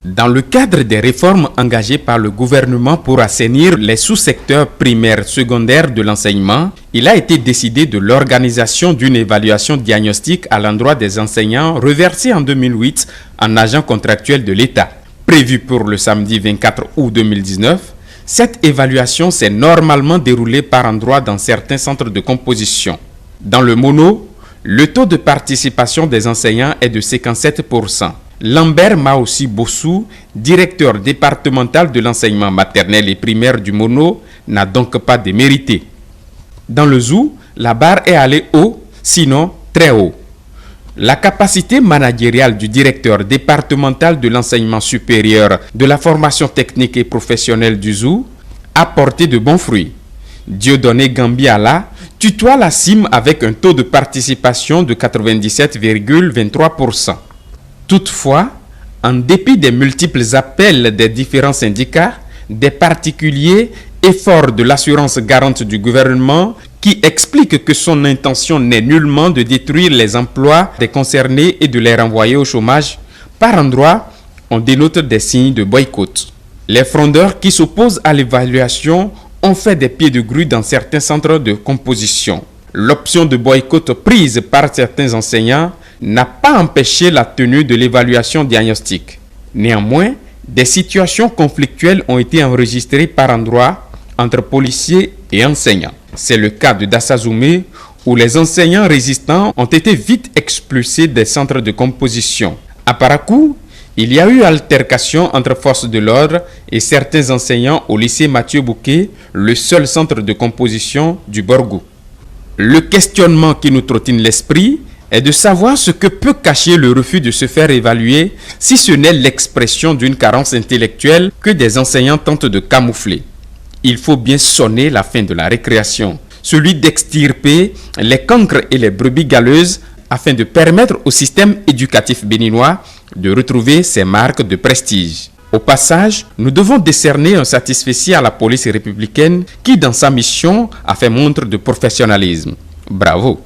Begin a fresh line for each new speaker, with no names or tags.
Dans le cadre des réformes engagées par le gouvernement pour assainir les sous-secteurs primaires secondaires de l'enseignement, il a été décidé de l'organisation d'une évaluation diagnostique à l'endroit des enseignants reversés en 2008 en agents contractuels de l'État. Prévue pour le samedi 24 août 2019, cette évaluation s'est normalement déroulée par endroits dans certains centres de composition. Dans le mono, le taux de participation des enseignants est de 57%. Lambert Maossi Bossou, directeur départemental de l'enseignement maternel et primaire du mono, n'a donc pas démérité. Dans le zoo, la barre est allée haut, sinon très haut. La capacité managériale du directeur départemental de l'enseignement supérieur de la formation technique et professionnelle du zoo a porté de bons fruits. Dieudonné Gambiala tutoie la CIM avec un taux de participation de 97,23%. Toutefois, en dépit des multiples appels des différents syndicats, des particuliers et fort de l'assurance garante du gouvernement qui explique que son intention n'est nullement de détruire les emplois des concernés et de les renvoyer au chômage, par endroits, on dénote des signes de boycott. Les frondeurs qui s'opposent à l'évaluation ont fait des pieds de grue dans certains centres de composition. L'option de boycott prise par certains enseignants n'a pas empêché la tenue de l'évaluation diagnostique. Néanmoins, des situations conflictuelles ont été enregistrées par endroits entre policiers et enseignants. C'est le cas de Dassazoumé où les enseignants résistants ont été vite expulsés des centres de composition. À Parakou, il y a eu altercation entre forces de l'ordre et certains enseignants au lycée Mathieu Bouquet, le seul centre de composition du Borgou. Le questionnement qui nous trottine l'esprit est de savoir ce que peut cacher le refus de se faire évaluer si ce n'est l'expression d'une carence intellectuelle que des enseignants tentent de camoufler. Il faut bien sonner la fin de la récréation, celui d'extirper les cancres et les brebis galeuses afin de permettre au système éducatif béninois de retrouver ses marques de prestige. Au passage, nous devons décerner un satisfecit à la police républicaine qui, dans sa mission, a fait montre de professionnalisme. Bravo!